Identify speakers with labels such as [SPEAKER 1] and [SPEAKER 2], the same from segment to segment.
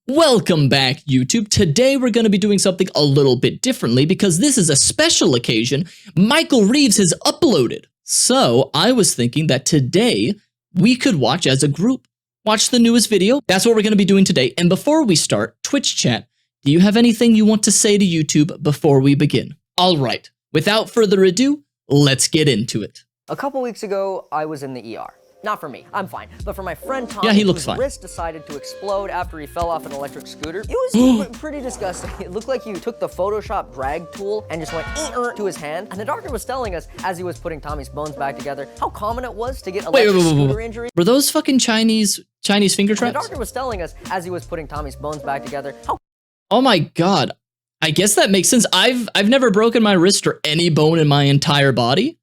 [SPEAKER 1] Welcome back, YouTube. Today we're going to be doing something a little bit differently because this is a special occasion. Michael Reeves has uploaded. So I was thinking that today we could watch as a group, watch the newest video. That's what we're going to be doing today. And before we start, Twitch chat, do you have anything you want to say to YouTube before we begin? All right, without further ado, let's get into it.
[SPEAKER 2] A couple weeks ago, I was in the ER. Not for me, I'm fine. But for my friend Tom,
[SPEAKER 1] whose
[SPEAKER 2] wrist decided to explode after he fell off an electric scooter. It was pretty disgusting. It looked like he took the Photoshop drag tool and just went to his hand. And the doctor was telling us, as he was putting Tommy's bones back together, how common it was to get electric scooter injuries.
[SPEAKER 1] Were those fucking Chinese finger traps?
[SPEAKER 2] The doctor was telling us, as he was putting Tommy's bones back together, how...
[SPEAKER 1] Oh my god. I guess that makes sense. I've never broken my wrist or any bone in my entire body.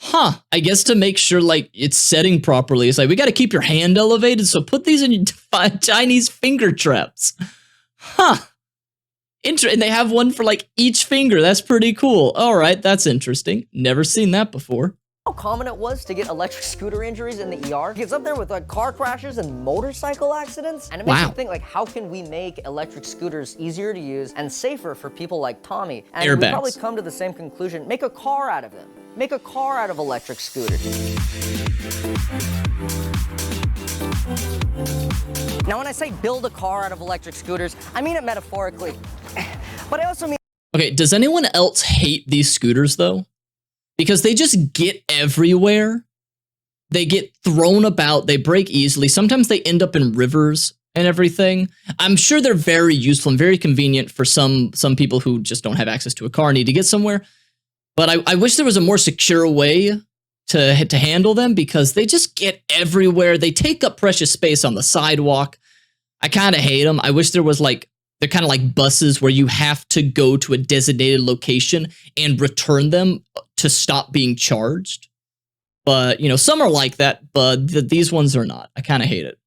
[SPEAKER 1] Huh, I guess to make sure, like, it's setting properly, it's like, we gotta keep your hand elevated, so put these in your Chinese finger traps. Huh. And they have one for, like, each finger. That's pretty cool. Alright, that's interesting. Never seen that before.
[SPEAKER 2] How common it was to get electric scooter injuries in the ER. It's up there with, like, car crashes and motorcycle accidents. And it makes you think, like, how can we make electric scooters easier to use and safer for people like Tommy? And we probably come to the same conclusion, make a car out of them. Make a car out of electric scooters. Now, when I say build a car out of electric scooters, I mean it metaphorically. But I also mean...
[SPEAKER 1] Okay, does anyone else hate these scooters, though? Because they just get everywhere. They get thrown about. They break easily. Sometimes they end up in rivers and everything. I'm sure they're very useful and very convenient for some people who just don't have access to a car and need to get somewhere. But I wish there was a more secure way to handle them because they just get everywhere. They take up precious space on the sidewalk. I kind of hate them. I wish there was like, they're kind of like buses where you have to go to a designated location and return them to stop being charged. But, you know, some are like that, but these ones are not. I kind of hate it.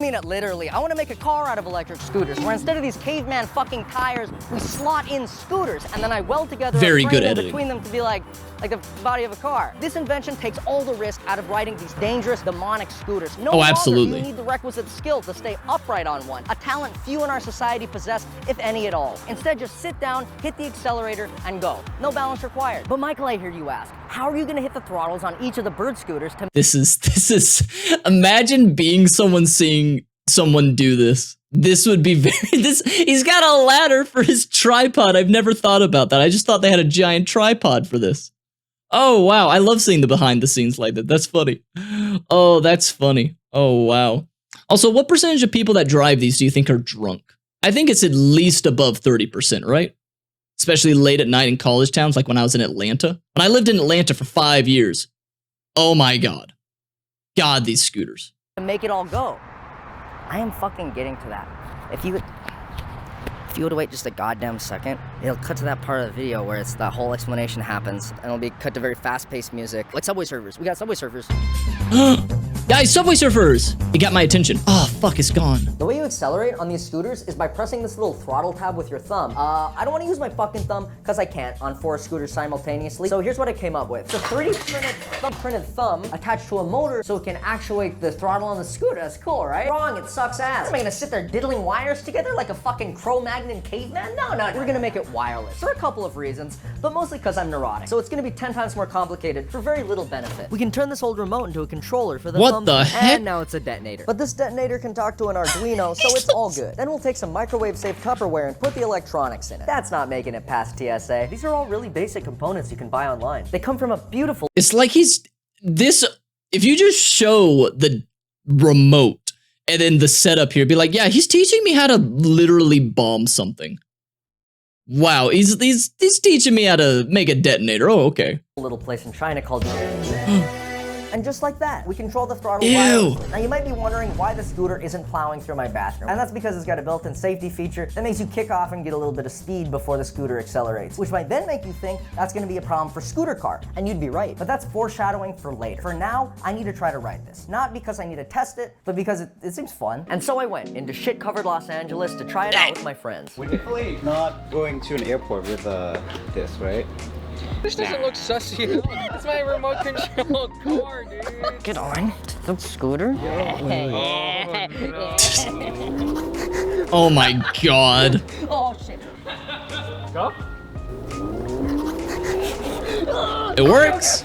[SPEAKER 2] I mean it literally. I want to make a car out of electric scooters, where instead of these caveman fucking tires, we slot in scooters, and then I weld together a frame between them to be like the body of a car. This invention takes all the risk out of riding these dangerous, demonic scooters. No longer do you need the requisite skill to stay upright on one, a talent few in our society possess, if any at all. Instead, just sit down, hit the accelerator, and go. No balance required. But Michael, I hear you ask, how are you going to hit the throttles on each of the bird scooters to...
[SPEAKER 1] This is, imagine being seeing someone do this. This would be he's got a ladder for his tripod. I've never thought about that. I just thought they had a giant tripod for this. Oh, wow. I love seeing the behind the scenes like that. That's funny. Oh, that's funny. Oh, wow. Also, what percentage of people that drive these do you think are drunk? I think it's at least above 30%, right? Especially late at night in college towns, like when I was in Atlanta. When I lived in Atlanta for 5 years. Oh my God. God, these scooters.
[SPEAKER 2] Make it all go. I am fucking getting to that. If you would wait just a goddamn second, it'll cut to that part of the video where it's that whole explanation happens, and it'll be cut to very fast-paced music, like Subway Surfers. We got Subway Surfers.
[SPEAKER 1] Guys, Subway Surfers! It got my attention. Oh, fuck, it's gone.
[SPEAKER 2] The way you accelerate on these scooters is by pressing this little throttle tab with your thumb. I don't want to use my fucking thumb, because I can't on 4 scooters simultaneously. So here's what I came up with. It's a 3D printed thumb attached to a motor so it can actuate the throttle on the scooter. That's cool, right? Wrong, it sucks ass. Am I gonna sit there diddling wires together like a fucking Cro-Magnon caveman? No, we're gonna make it wireless. For a couple of reasons, but mostly because I'm neurotic. So it's gonna be 10 times more complicated for very little benefit. We can turn this old remote into a controller for the thumb.
[SPEAKER 1] What the heck?
[SPEAKER 2] And now it's a detonator. But this detonator can talk to an Arduino, so it's all good. Then we'll take some microwave-safe Tupperware and put the electronics in it. That's not making it past TSA. These are all really basic components you can buy online. They come from a beautiful...
[SPEAKER 1] It's like if you just show the remote and then the setup here, be like, yeah, he's teaching me how to literally bomb something. Wow, he's teaching me how to make a detonator. Oh, okay.
[SPEAKER 2] Little place in China called... And just like that, we control the throttle wirelessly. Now you might be wondering why the scooter isn't plowing through my bathroom. And that's because it's got a built-in safety feature that makes you kick off and get a little bit of speed before the scooter accelerates, which might then make you think that's gonna be a problem for scooter car. And you'd be right, but that's foreshadowing for later. For now, I need to try to ride this. Not because I need to test it, but because it seems fun. And so I went into shit-covered Los Angeles to try it out with my friends.
[SPEAKER 3] We're definitely not going to an airport with this, right? This doesn't look sussy at all. It's my remote control car, dude.
[SPEAKER 2] Get on the scooter.
[SPEAKER 1] Oh my god.
[SPEAKER 2] Oh shit.
[SPEAKER 3] Go.
[SPEAKER 1] It works.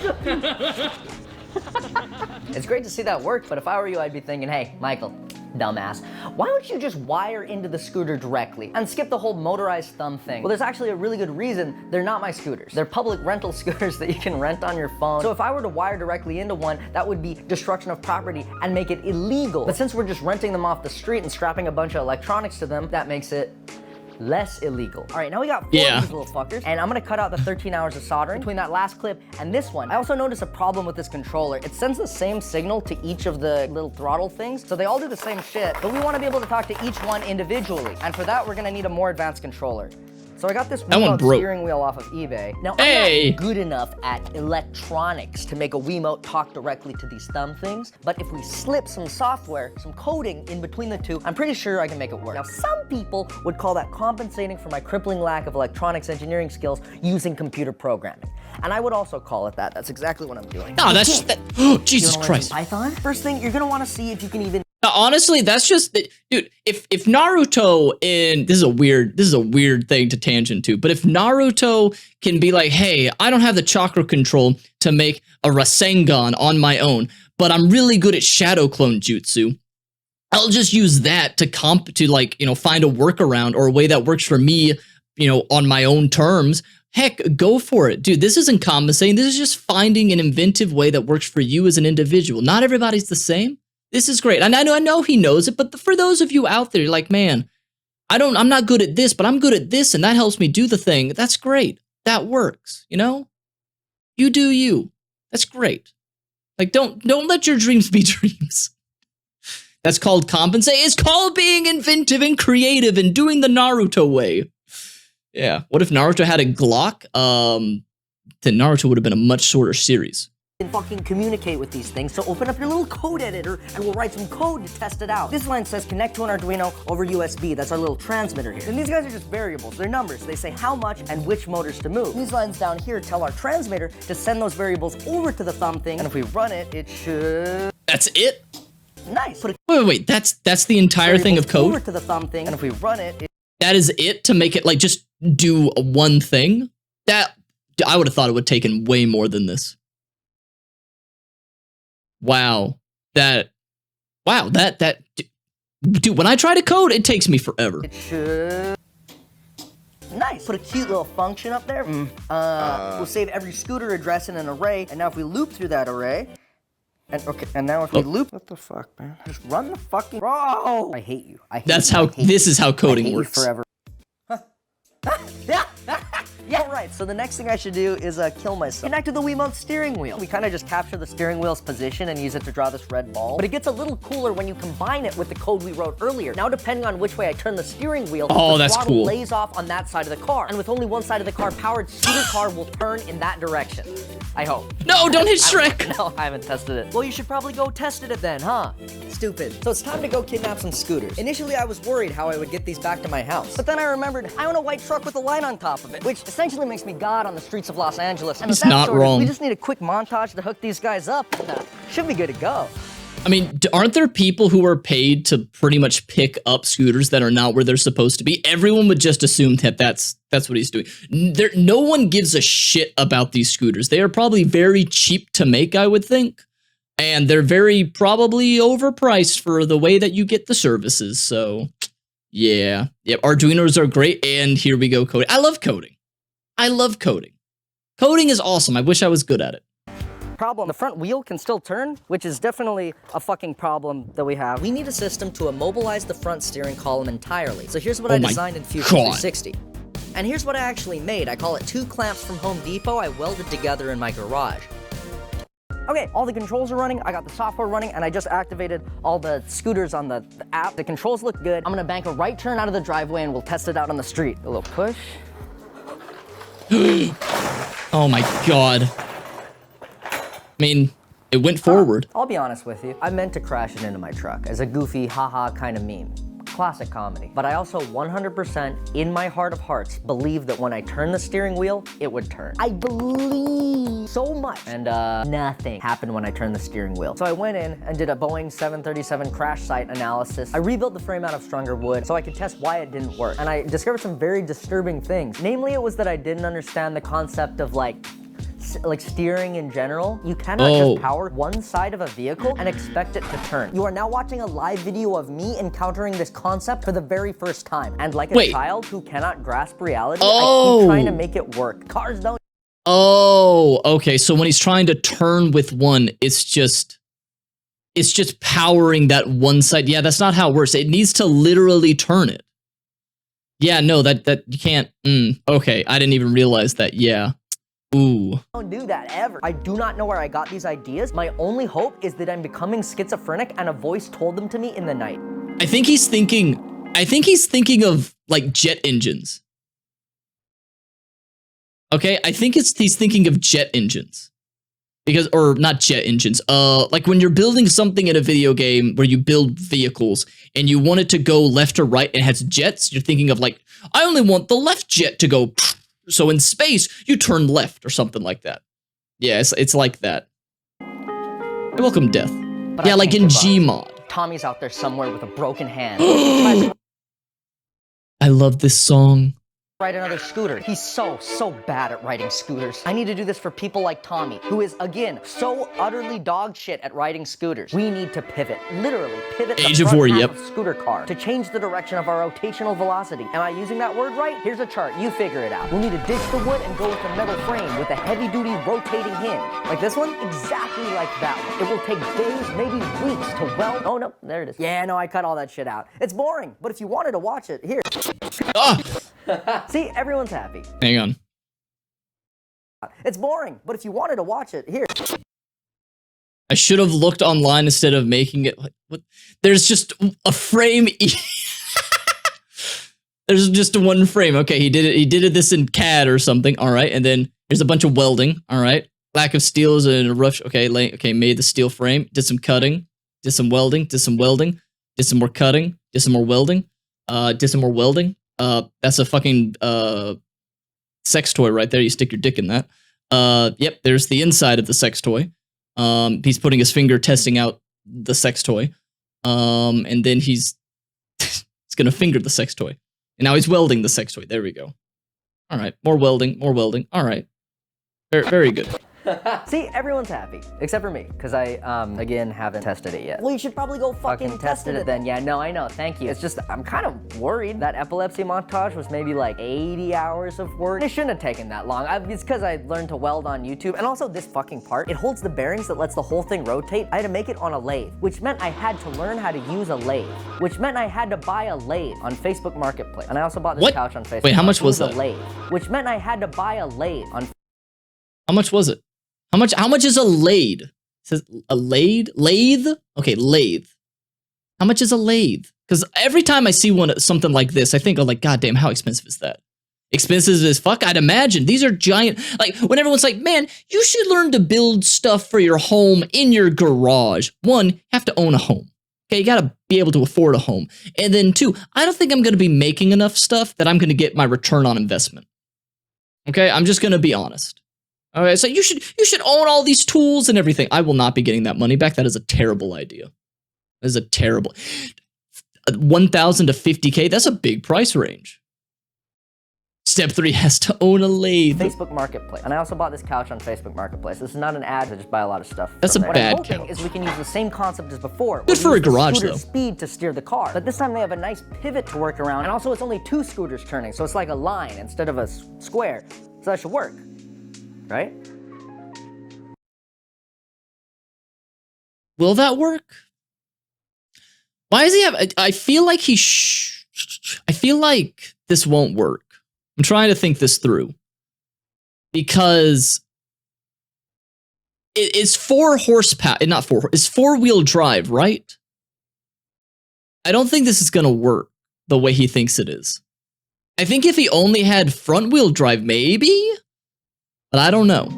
[SPEAKER 2] It's great to see that work, but if I were you, I'd be thinking, hey, Michael, dumbass, why don't you just wire into the scooter directly and skip the whole motorized thumb thing? Well, there's actually a really good reason. They're not my scooters. They're public rental scooters that you can rent on your phone. So if I were to wire directly into one, that would be destruction of property and make it illegal. But since we're just renting them off the street and strapping a bunch of electronics to them, that makes it less illegal. All right, now we got 4 of these little fuckers, and I'm gonna cut out the 13 hours of soldering between that last clip and this one. I also noticed a problem with this controller. It sends the same signal to each of the little throttle things, so they all do the same shit, but we wanna be able to talk to each one individually, and for that, we're gonna need a more advanced controller. So I got this Wiimote steering wheel off of eBay. Now, I'm not good enough at electronics to make a Wiimote talk directly to these thumb things, but if we slip some software, some coding in between the two, I'm pretty sure I can make it work. Now, some people would call that compensating for my crippling lack of electronics engineering skills using computer programming. And I would also call it that. That's exactly what I'm doing.
[SPEAKER 1] No, that's just that. Oh, Jesus Christ.
[SPEAKER 2] Python? First thing, you're gonna wanna see if you can even
[SPEAKER 1] honestly, that's just, dude, if Naruto this is a weird thing to tangent to, but if Naruto can be like, hey, I don't have the chakra control to make a Rasengan on my own, but I'm really good at shadow clone jutsu, I'll just use that to like, you know, find a workaround or a way that works for me, you know, on my own terms. Heck, go for it. Dude, this isn't compensating. This is just finding an inventive way that works for you as an individual. Not everybody's the same. This is great. And I know he knows it, but for those of you out there, you're like, man, I'm not good at this, but I'm good at this, and that helps me do the thing. That's great. That works, you know? You do you. That's great. Like, don't let your dreams be dreams. That's called compensate. It's called being inventive and creative and doing the Naruto way. Yeah. What if Naruto had a Glock? Then Naruto would have been a much shorter series.
[SPEAKER 2] And fucking communicate with these things. So open up your little code editor and we'll write some code to test it out. This line says connect to an Arduino over USB. That's our little transmitter here. And these guys are just variables. They're numbers. They say how much and which motors to move. These lines down here tell our transmitter to send those variables over to the thumb thing. And if we run it, it should...
[SPEAKER 1] That's it?
[SPEAKER 2] Nice.
[SPEAKER 1] Wait. That's the entire thing of code?
[SPEAKER 2] Over to the thumb thing. And if we run it...
[SPEAKER 1] That is it to make it like just do one thing? That I would have thought it would have taken way more than this. Wow, that, dude, when I try to code, it takes me forever.
[SPEAKER 2] It should. Nice. Put a cute little function up there. We'll save every scooter address in an array, and now if we loop through that array, and now if we loop, what the fuck, man? Just run the fucking. Bro, I hate you.
[SPEAKER 1] This is how coding works.
[SPEAKER 2] Forever. Yeah, right. So the next thing I should do is kill myself. Connect to the Wiimote steering wheel. We kind of just capture the steering wheel's position and use it to draw this red ball. But it gets a little cooler when you combine it with the code we wrote earlier. Now, depending on which way I turn the steering wheel, the throttle lays off on that side of the car. And with only one side of the car powered, scooter car will turn in that direction. I hope.
[SPEAKER 1] No, don't hit Shrek.
[SPEAKER 2] No, I haven't tested it. Well, you should probably go test it then, huh? Stupid. So it's time to go kidnap some scooters. Initially, I was worried how I would get these back to my house. But then I remembered I own a white truck with a light on top of it, which essentially makes me God on the streets of Los Angeles. And
[SPEAKER 1] it's not wrong.
[SPEAKER 2] We just need a quick montage to hook these guys up. Should be good to go.
[SPEAKER 1] I mean, aren't there people who are paid to pretty much pick up scooters that are not where they're supposed to be? Everyone would just assume that that's what he's doing. No one gives a shit about these scooters. They are probably very cheap to make, I would think. And they're very probably overpriced for the way that you get the services. So, yeah. Yep, Arduinos are great. And here we go, coding. I love coding. I love coding. Coding is awesome. I wish I was good at it.
[SPEAKER 2] Problem, the front wheel can still turn, which is definitely a fucking problem that we have. We need a system to immobilize the front steering column entirely. So here's what I designed in Fusion 360. And here's what I actually made. I call it 2 clamps from Home Depot I welded together in my garage. Okay, all the controls are running, I got the software running, and I just activated all the scooters on the app. The controls look good. I'm gonna bank a right turn out of the driveway and we'll test it out on the street. A little push.
[SPEAKER 1] Oh my god. I mean, it went forward.
[SPEAKER 2] I'll be honest with you. I meant to crash it into my truck as a goofy, haha kind of meme. classic comedy. But I also 100% in my heart of hearts believe that when I turn the steering wheel, it would turn. I believe so much. And nothing happened when I turned the steering wheel. So I went in and did a Boeing 737 crash site analysis. I rebuilt the frame out of stronger wood so I could test why it didn't work. And I discovered some very disturbing things. Namely, it was that I didn't understand the concept of like steering in general. You cannot just power one side of a vehicle and expect it to turn. You are now watching a live video of me encountering this concept for the very first time. And like a child who cannot grasp reality, I keep trying to make it work. Cars don't.
[SPEAKER 1] Oh, okay. So when he's trying to turn with one, it's just powering that one side. Yeah, that's not how it works. It needs to literally turn it. Yeah, no, that you can't. Okay, I didn't even realize that. Yeah. Ooh.
[SPEAKER 2] Don't do that ever. I do not know where I got these ideas. My only hope is that I'm becoming schizophrenic and a voice told them to me in the night.
[SPEAKER 1] I think he's thinking of like jet engines. Okay, I think he's thinking of jet engines. Because, or not jet engines, like when you're building something in a video game where you build vehicles and you want it to go left or right and it has jets, you're thinking of like, I only want the left jet to go. So in space, you turn left or something like that. Yeah, it's like that. Welcome, Death. But yeah, like in Gmod.
[SPEAKER 2] Tommy's out there somewhere with a broken hand.
[SPEAKER 1] I love this song.
[SPEAKER 2] Ride another scooter. He's so bad at riding scooters. I need to do this for people like Tommy, who is, again, so utterly dog shit at riding scooters. We need to pivot, literally pivot
[SPEAKER 1] Age
[SPEAKER 2] the
[SPEAKER 1] of
[SPEAKER 2] front
[SPEAKER 1] 4,
[SPEAKER 2] half
[SPEAKER 1] yep.
[SPEAKER 2] of scooter car to change the direction of our rotational velocity. Am I using that word right? Here's a chart. You figure it out. We'll need to ditch the wood and go with a metal frame with a heavy-duty rotating hinge. Like this one? Exactly like that one. It will take days, maybe weeks to weld. Oh, no, there it is. Yeah, no, I cut all that shit out. It's boring, but if you wanted to watch it, here.
[SPEAKER 1] Ah!
[SPEAKER 2] See, everyone's happy.
[SPEAKER 1] Hang on.
[SPEAKER 2] It's boring, but if you wanted to watch it, here.
[SPEAKER 1] I should have looked online instead of making it like what? There's just a frame. There's just one frame. Okay, he did it this in CAD or something. All right, and then there's a bunch of welding. All right, lack of steel is a rough. Okay, made the steel frame. Did some cutting. Did some welding. Did some welding. Did some more cutting. Did some more welding. Did some more welding. That's a fucking sex toy right there. You stick your dick in that. Yep, there's the inside of the sex toy. He's putting his finger testing out the sex toy. And then he's gonna finger the sex toy. And now he's welding the sex toy. There we go. All right, more welding, more welding. All right, very good.
[SPEAKER 2] See, everyone's happy, except for me, because I, again, haven't tested it yet. Well, you should probably go fucking test it then. Yeah, no, I know, thank you. It's just, I'm kind of worried. That epilepsy montage was maybe like 80 hours of work. It shouldn't have taken that long. It's because I learned to weld on YouTube, and also this fucking part, it holds the bearings that lets the whole thing rotate. I had to make it on a lathe, which meant I had to learn how to use a lathe, which meant I had to buy a lathe on Facebook Marketplace. And I also bought this couch on Facebook.
[SPEAKER 1] Wait, how much was that?
[SPEAKER 2] A lathe, which meant I had to buy a lathe on.
[SPEAKER 1] How much was it? How much is a lathe? It says a lathe? Lathe? Okay, lathe. How much is a lathe? Because every time I see something like this, I think, oh, like, goddamn, how expensive is that? Expensive as fuck, I'd imagine. These are giant. Like, when everyone's like, man, you should learn to build stuff for your home in your garage. One, you have to own a home. Okay, you gotta be able to afford a home. And then two, I don't think I'm gonna be making enough stuff that I'm gonna get my return on investment. Okay, I'm just gonna be honest. All right, so you should own all these tools and everything. I will not be getting that money back. That is a terrible idea. That is a terrible. 1,000 to 50K, that's a big price range. Step 3 has to own a lathe.
[SPEAKER 2] Facebook Marketplace. And I also bought this couch on Facebook Marketplace. This is not an ad, I just buy a lot of stuff.
[SPEAKER 1] That's a bad couch.
[SPEAKER 2] What I'm hoping is we can use the same concept as before.
[SPEAKER 1] Good for a garage, though.
[SPEAKER 2] Speed to steer the car. But this time they have a nice pivot to work around. And also it's only 2 scooters turning, so it's like a line instead of a square. So that should work. Right?
[SPEAKER 1] Will that work? Why does he have? I feel like I feel like this won't work. I'm trying to think this through because it's 4 horsepower, not 4. It's 4-wheel drive, right? I don't think this is gonna work the way he thinks it is. I think if he only had front-wheel drive, maybe. But I don't know.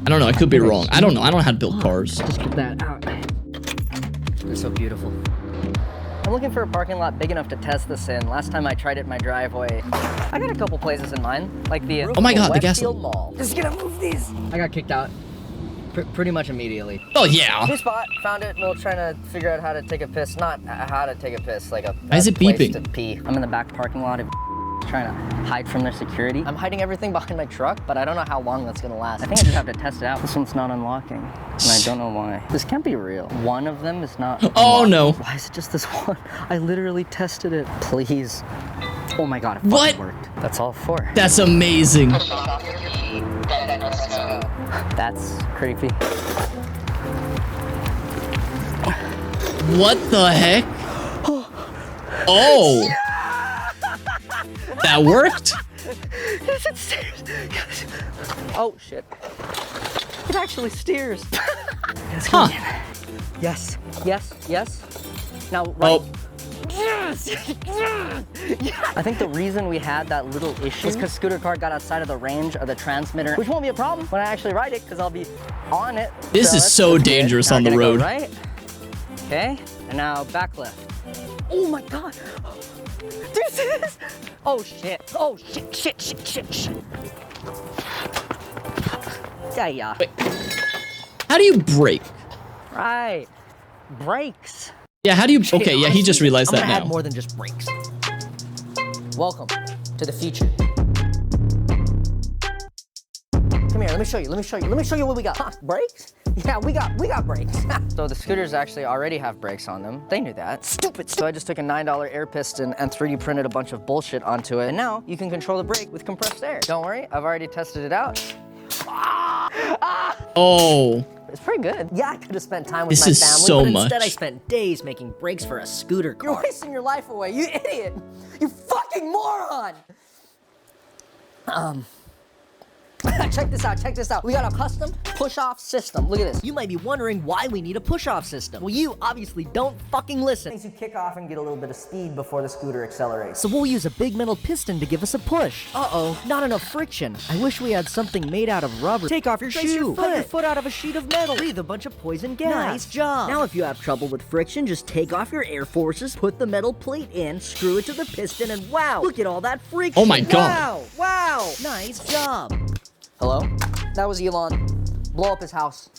[SPEAKER 1] I don't know. I could be wrong. I don't know. I don't know how to build cars.
[SPEAKER 2] Just get that out. It's so beautiful. I'm looking for a parking lot big enough to test this in. Last time I tried it in my driveway, I got a couple places in mind, like the
[SPEAKER 1] oh my god, the gas
[SPEAKER 2] Mall. Just gonna move these. I got kicked out pretty much immediately.
[SPEAKER 1] Oh yeah.
[SPEAKER 2] New spot, found it. We're trying to figure out how to take a piss. Not how to take a piss, like a
[SPEAKER 1] Why is it
[SPEAKER 2] place
[SPEAKER 1] beeping?
[SPEAKER 2] to pee. I'm in the back parking lot of trying to hide from their security. I'm hiding everything behind my truck, but I don't know how long that's gonna last. I think I just have to test it out. This one's not unlocking, and I don't know why. This can't be real. One of them is not
[SPEAKER 1] Oh
[SPEAKER 2] unlocking.
[SPEAKER 1] no.
[SPEAKER 2] Why is it just this one? I literally tested it. Please. Oh my god, it
[SPEAKER 1] What?
[SPEAKER 2] fucking worked. That's all four.
[SPEAKER 1] That's amazing.
[SPEAKER 2] That's creepy.
[SPEAKER 1] What the heck? Oh. That worked?
[SPEAKER 2] Yes, it steers. Yes. Oh shit. It actually steers. Yes,
[SPEAKER 1] Huh.
[SPEAKER 2] Yes. Yes. Yes. Now, right.
[SPEAKER 1] Oh.
[SPEAKER 2] Yes. I think the reason we had that little issue is because Scooter Car got outside of the range of the transmitter, which won't be a problem when I actually ride it because I'll be on it.
[SPEAKER 1] This is so
[SPEAKER 2] that's
[SPEAKER 1] dangerous
[SPEAKER 2] good.
[SPEAKER 1] on the
[SPEAKER 2] Now we're
[SPEAKER 1] road.
[SPEAKER 2] gonna go right. Okay. And now back left. Oh my god. Do you see this? Oh shit. Oh shit, shit, shit, shit, shit. Yeah.
[SPEAKER 1] Wait. How do you brake?
[SPEAKER 2] Right. Brakes.
[SPEAKER 1] Yeah, how do you... Okay, yeah, he just realized
[SPEAKER 2] I'm
[SPEAKER 1] that
[SPEAKER 2] gonna
[SPEAKER 1] now.
[SPEAKER 2] add more than just brakes. Welcome to the future. Come here, let me show you, let me show you, let me show you what we got. Huh, brakes? Yeah, we got brakes. So the scooters actually already have brakes on them. They knew that. Stupid. So I just took a $9 air piston and 3D printed a bunch of bullshit onto it. And now you can control the brake with compressed air. Don't worry, I've already tested it out.
[SPEAKER 1] Oh.
[SPEAKER 2] It's pretty good. Yeah, I could have spent time with
[SPEAKER 1] This
[SPEAKER 2] my
[SPEAKER 1] is
[SPEAKER 2] family,
[SPEAKER 1] so
[SPEAKER 2] but
[SPEAKER 1] much.
[SPEAKER 2] instead I spent days making brakes for a scooter car. You're wasting your life away, you idiot! You fucking moron! Check this out, check this out. We got a custom push-off system. Look at this. You might be wondering why we need a push-off system. Well, you obviously don't fucking listen. Makes you kick off and get a little bit of speed before the scooter accelerates. So we'll use a big metal piston to give us a push. Uh-oh, not enough friction. I wish we had something made out of rubber. Take off your shoe. Cut your foot out of a sheet of metal. Breathe a bunch of poison gas. Nice job. Now if you have trouble with friction, just take off your air forces, put the metal plate in, screw it to the piston, and wow, look at all that friction.
[SPEAKER 1] Oh my god.
[SPEAKER 2] Wow, nice job. Hello? That was Elon. Blow up his house.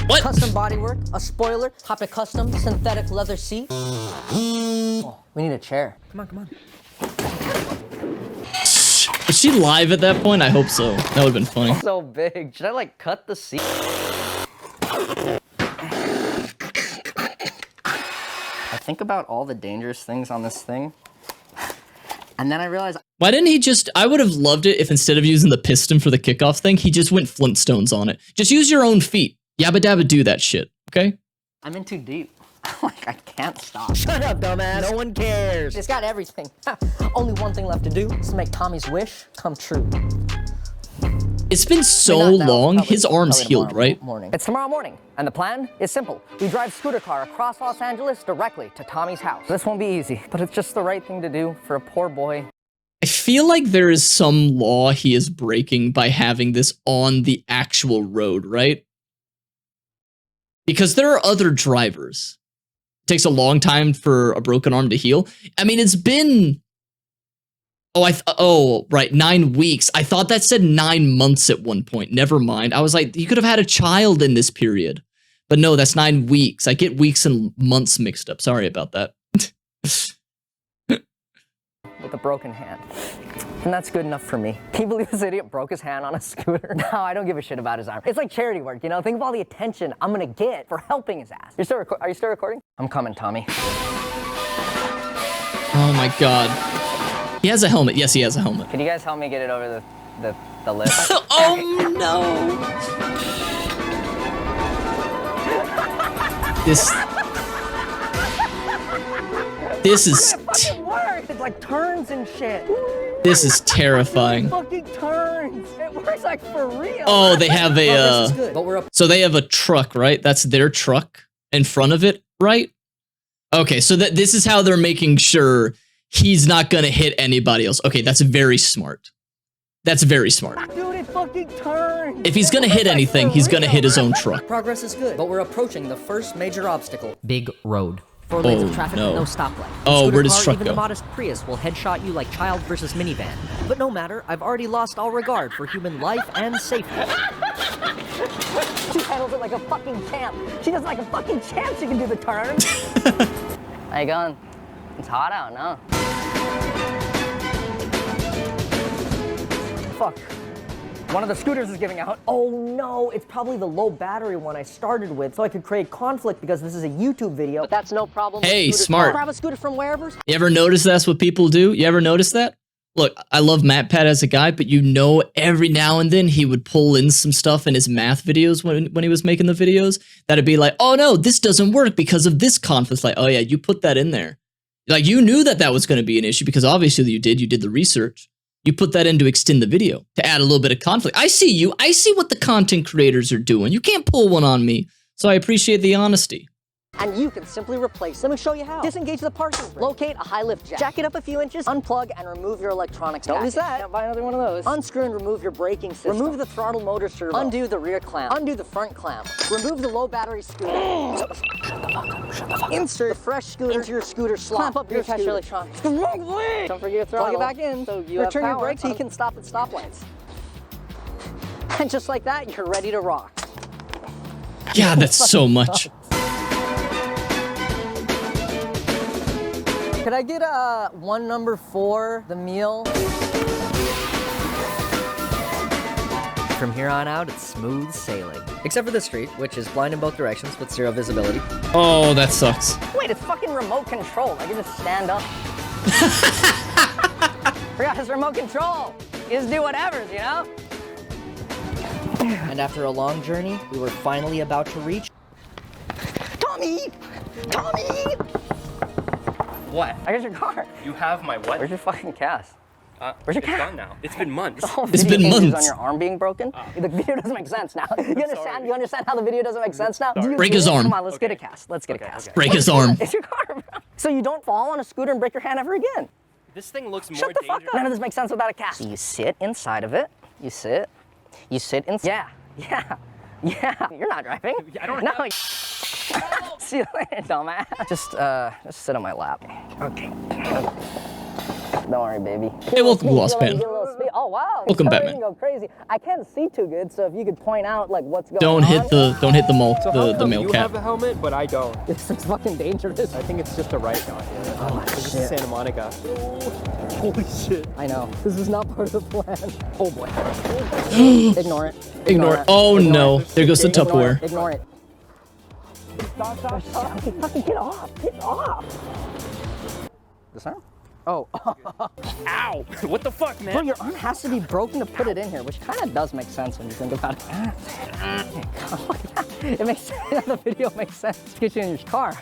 [SPEAKER 1] What?
[SPEAKER 2] Custom bodywork, a spoiler, top a custom synthetic leather seat. Oh, we need a chair. Come on, come on.
[SPEAKER 1] Was she live at that point? I hope so. That would have been funny.
[SPEAKER 2] So big. Should I like cut the seat? I think about all the dangerous things on this thing. And then I realized...
[SPEAKER 1] Why didn't he just... I would have loved it if instead of using the piston for the kickoff thing, he just went Flintstones on it. Just use your own feet. Yabba dabba do that shit, okay?
[SPEAKER 2] I'm in too deep. Like, I can't stop. Shut up, dumbass. No one cares. It's got everything. Only one thing left to do is to make Tommy's wish come true.
[SPEAKER 1] It's been so
[SPEAKER 2] Not now,
[SPEAKER 1] long,
[SPEAKER 2] probably-
[SPEAKER 1] his arm's
[SPEAKER 2] probably
[SPEAKER 1] healed,
[SPEAKER 2] tomorrow
[SPEAKER 1] right?
[SPEAKER 2] Morning. It's tomorrow morning, and the plan is simple. We drive scooter car across Los Angeles directly to Tommy's house. This won't be easy, but it's just the right thing to do for a poor boy.
[SPEAKER 1] I feel like there is some law he is breaking by having this on the actual road, right? Because there are other drivers. It takes a long time for a broken arm to heal. I mean, it's been... Oh, right, 9 weeks. I thought that said 9 months at one point. Never mind. I was like, you could have had a child in this period. But no, that's 9 weeks. I get weeks and months mixed up. Sorry about that.
[SPEAKER 2] With a broken hand. And that's good enough for me. Can you believe this idiot broke his hand on a scooter? No, I don't give a shit about his arm. It's like charity work, you know? Think of all the attention I'm gonna get for helping his ass. Are you still recording? I'm coming, Tommy.
[SPEAKER 1] Oh my god. He has a helmet. Yes, he has a helmet.
[SPEAKER 2] Can you guys help me get it over the lip?
[SPEAKER 1] Oh no! This is
[SPEAKER 2] It works! It like turns and shit.
[SPEAKER 1] this is terrifying.
[SPEAKER 2] It fucking turns. It works like for real.
[SPEAKER 1] Oh, they have a
[SPEAKER 2] Good, but we're up.
[SPEAKER 1] so they have a truck, right? That's their truck in front of it, right? Okay, so this is how they're making sure he's not gonna hit anybody else. Okay, that's very smart. That's very smart.
[SPEAKER 2] Dude, it fucking turns.
[SPEAKER 1] If he's gonna hit anything, he's gonna hit his own truck.
[SPEAKER 2] Progress is good, but we're approaching the first major obstacle. Big road. 4 lanes
[SPEAKER 1] Oh,
[SPEAKER 2] of traffic
[SPEAKER 1] no.
[SPEAKER 2] with no stoplight.
[SPEAKER 1] Oh,
[SPEAKER 2] Scooter
[SPEAKER 1] where does
[SPEAKER 2] car,
[SPEAKER 1] truck
[SPEAKER 2] even
[SPEAKER 1] go?
[SPEAKER 2] the modest Prius will headshot you like child versus minivan. But no matter, I've already lost all regard for human life and safety. She handles it like a fucking champ. She does it like a fucking champ. She can do the turn. How you going? It's hot out, no? Fuck. One of the scooters is giving out. Oh no, it's probably the low battery one I started with, so I could create conflict because this is a YouTube video. But that's no problem.
[SPEAKER 1] Hey, smart.
[SPEAKER 2] Grab a scooter from wherever.
[SPEAKER 1] You ever notice that's what people do? You ever notice that? Look, I love MatPat as a guy, but you know every now and then he would pull in some stuff in his math videos when he was making the videos that'd be like, oh no, this doesn't work because of this conflict. Like, oh yeah, you put that in there. Like you knew that was going to be an issue because obviously you did the research. You put that in to extend the video, to add a little bit of conflict. I see you. I see what the content creators are doing. You can't pull one on me. So I appreciate the honesty.
[SPEAKER 2] And you can simply replace them and show you how. Disengage the parking brake. Locate a high lift jack. Jack it up a few inches, unplug, and remove your electronics. Don't lose that. Can't buy another one of those. Unscrew and remove your braking system. Remove the throttle motor servo. Undo the rear clamp. Undo the front clamp. Remove the low battery scooter. Shut the fuck up. Shut the fuck up. Insert the fresh scooter into your scooter slot. Clamp up your attach your electronics. Don't forget your throttle. Plug it back in. So you return your brakes so you can stop at stoplights. And just like that, you're ready to rock.
[SPEAKER 1] Yeah, that's so much.
[SPEAKER 2] Could I get one number 4, the meal? From here on out, it's smooth sailing. Except for the street, which is blind in both directions with 0 visibility.
[SPEAKER 1] Oh, that sucks.
[SPEAKER 2] Wait, it's fucking remote control. I can just stand up. Forgot his remote control. You just do whatever, you know? And after a long journey, we were finally about to reach... Tommy! Tommy!
[SPEAKER 3] What?
[SPEAKER 2] I got your car.
[SPEAKER 3] You have my what?
[SPEAKER 2] Where's your fucking cast? Where's your
[SPEAKER 3] It's
[SPEAKER 2] cat?
[SPEAKER 3] gone now. It's been months.
[SPEAKER 1] It's been months.
[SPEAKER 2] On your arm being broken? The video doesn't make sense now. You understand? You understand how the video doesn't make sense now?
[SPEAKER 1] Break his arm.
[SPEAKER 2] Come on, let's get a cast. Let's get a cast.
[SPEAKER 1] Break his arm.
[SPEAKER 2] It's your car, bro. So you don't fall on a scooter and break your hand ever again.
[SPEAKER 3] This thing looks more
[SPEAKER 2] Shut the fuck
[SPEAKER 3] dangerous.
[SPEAKER 2] up. None of this makes sense without a cast. So you sit inside of it. You sit inside. Yeah. You're not driving.
[SPEAKER 3] I don't
[SPEAKER 2] know.
[SPEAKER 3] have...
[SPEAKER 2] See you later, dumbass. Just sit on my lap. Okay. Don't worry, baby.
[SPEAKER 1] Hey, welcome, Lost Pen.
[SPEAKER 2] Oh wow.
[SPEAKER 1] Welcome,
[SPEAKER 2] Accelerating,
[SPEAKER 1] Batman.
[SPEAKER 2] Go crazy. I can't see too good, so if you could point out like what's going
[SPEAKER 1] Don't
[SPEAKER 2] on.
[SPEAKER 1] hit the
[SPEAKER 3] So
[SPEAKER 1] male
[SPEAKER 3] you
[SPEAKER 1] cat.
[SPEAKER 3] have a helmet, but I don't.
[SPEAKER 2] This is fucking dangerous.
[SPEAKER 3] I think it's just a right down here.
[SPEAKER 2] Oh,
[SPEAKER 3] This
[SPEAKER 2] shit.
[SPEAKER 3] is Santa Monica. Holy shit.
[SPEAKER 2] I know. This is not part of the plan. Oh boy. Ignore it.
[SPEAKER 1] Ignore it. Oh no. There goes the Tupperware.
[SPEAKER 2] Ignore it. Stop. Fucking get off. Get off. This arm? Oh.
[SPEAKER 3] Ow! What the fuck, man?
[SPEAKER 2] Bro, your arm has to be broken to put it in here, which kind of does make sense when you think about it. It makes sense. The video makes sense. Get you in your car.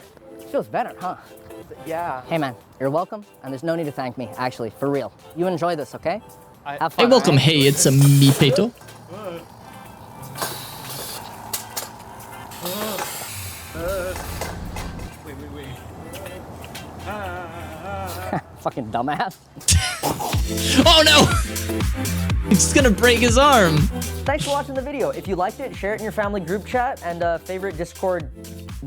[SPEAKER 2] Feels better, huh?
[SPEAKER 3] Yeah.
[SPEAKER 2] Hey man, you're welcome, and there's no need to thank me, actually, for real. You enjoy this, okay? Have
[SPEAKER 1] Hey,
[SPEAKER 2] fun.
[SPEAKER 1] welcome. Hey, it's a me, Peto.
[SPEAKER 3] Wait.
[SPEAKER 2] Fucking dumbass.
[SPEAKER 1] Oh no! It's gonna break his arm.
[SPEAKER 2] Thanks for watching the video. If you liked it, share it in your family group chat and favorite Discord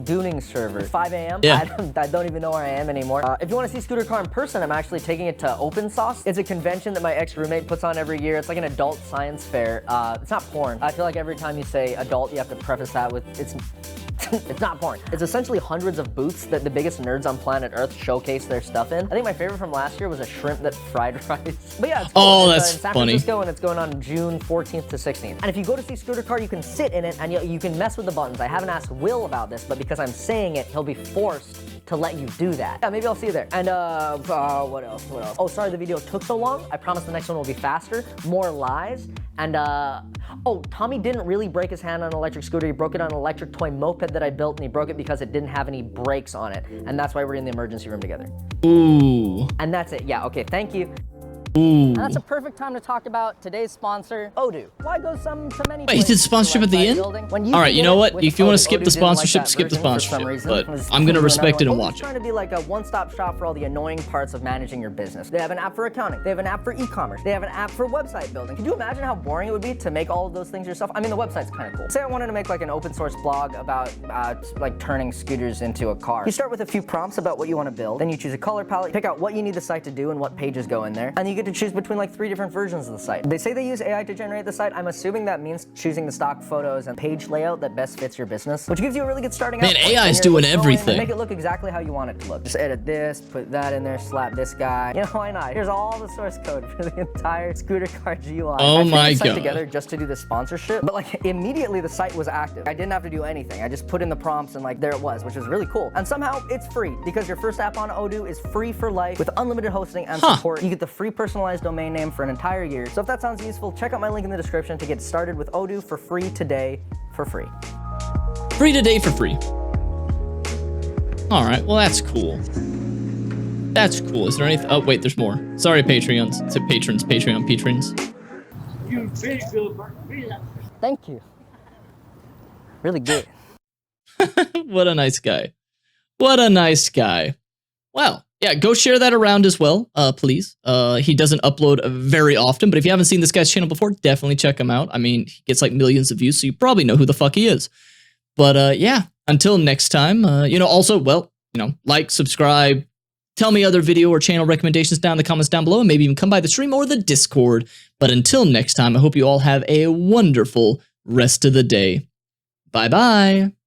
[SPEAKER 2] gooning server. 5 a.m.
[SPEAKER 1] Yeah.
[SPEAKER 2] I don't even know where I am anymore. If you want to see Scooter Car in person, I'm actually taking it to Open Sauce. It's a convention that my ex-roommate puts on every year. It's like an adult science fair. It's not porn. I feel like every time you say adult, you have to preface that with it's not porn. It's essentially hundreds of booths that the biggest nerds on planet Earth showcase their stuff in. I think my favorite from last year was a shrimp that fried rice. But yeah, it's cool.
[SPEAKER 1] Oh,
[SPEAKER 2] It's,
[SPEAKER 1] that's
[SPEAKER 2] in San
[SPEAKER 1] funny.
[SPEAKER 2] Francisco, and it's going on June 14th to 16th. And if you go to see Scooter Car, you can sit in it and you can mess with the buttons. I haven't asked Will about this, but because I'm saying it, he'll be forced to let you do that. Yeah, maybe I'll see you there. And what else? Oh, sorry the video took so long. I promise the next one will be faster, more lies, and oh, Tommy didn't really break his hand on an electric scooter. He broke it on an electric toy moped that I built, and he broke it because it didn't have any brakes on it. And that's why we're in the emergency room together.
[SPEAKER 1] Ooh.
[SPEAKER 2] And that's it. Yeah, okay, thank you.
[SPEAKER 1] Ooh.
[SPEAKER 2] And that's a perfect time to talk about today's sponsor, Odoo. Why go some to many
[SPEAKER 1] Wait, he did
[SPEAKER 2] places
[SPEAKER 1] sponsorship at the end? Alright, you know what? If you want to skip the sponsorship, skip the sponsorship. But I'm going to respect it and watch it.
[SPEAKER 2] Odoo's trying to be like a one-stop shop for all the annoying parts of managing your business. They have an app for accounting. They have an app for e-commerce. They have an app for website building. Can you imagine how boring it would be to make all of those things yourself? I mean, the website's kind of cool. Say I wanted to make like an open source blog about like turning scooters into a car. You start with a few prompts about what you want to build. Then you choose a color palette, pick out what you need the site to do and what pages go in there. And you get to choose between like 3 different versions of the site. They say they use AI to generate the site. I'm assuming that means choosing the stock photos and page layout that best fits your business, which gives you a really good starting out point.
[SPEAKER 1] Man, AI is doing everything.
[SPEAKER 2] Make it look exactly how you want it to look. Just edit this, put that in there, slap this guy. You know, why not? Here's all the source code for the entire scooter car GUI.
[SPEAKER 1] Oh my
[SPEAKER 2] I put the site
[SPEAKER 1] god.
[SPEAKER 2] together just to do the sponsorship, but like immediately the site was active. I didn't have to do anything. I just put in the prompts and like there it was, which was really cool. And somehow it's free because your first app on Odoo is free for life with unlimited hosting and support. You get the free personalized domain name for an entire year. So if that sounds useful, check out my link in the description to get started with Odoo for free today for free.
[SPEAKER 1] Free today for free. All right, well, that's cool. That's cool. Is there anything? Oh, wait, there's more. Sorry, Patreons. It's patrons, patrons.
[SPEAKER 2] Thank you. Really good.
[SPEAKER 1] What a nice guy. What a nice guy. Wow. Yeah, go share that around as well, please. He doesn't upload very often, but if you haven't seen this guy's channel before, definitely check him out. I mean, he gets like millions of views, so you probably know who the fuck he is. But yeah, until next time, you know, also, well, you know, like, subscribe, tell me other video or channel recommendations down in the comments down below, and maybe even come by the stream or the Discord. But until next time, I hope you all have a wonderful rest of the day. Bye-bye.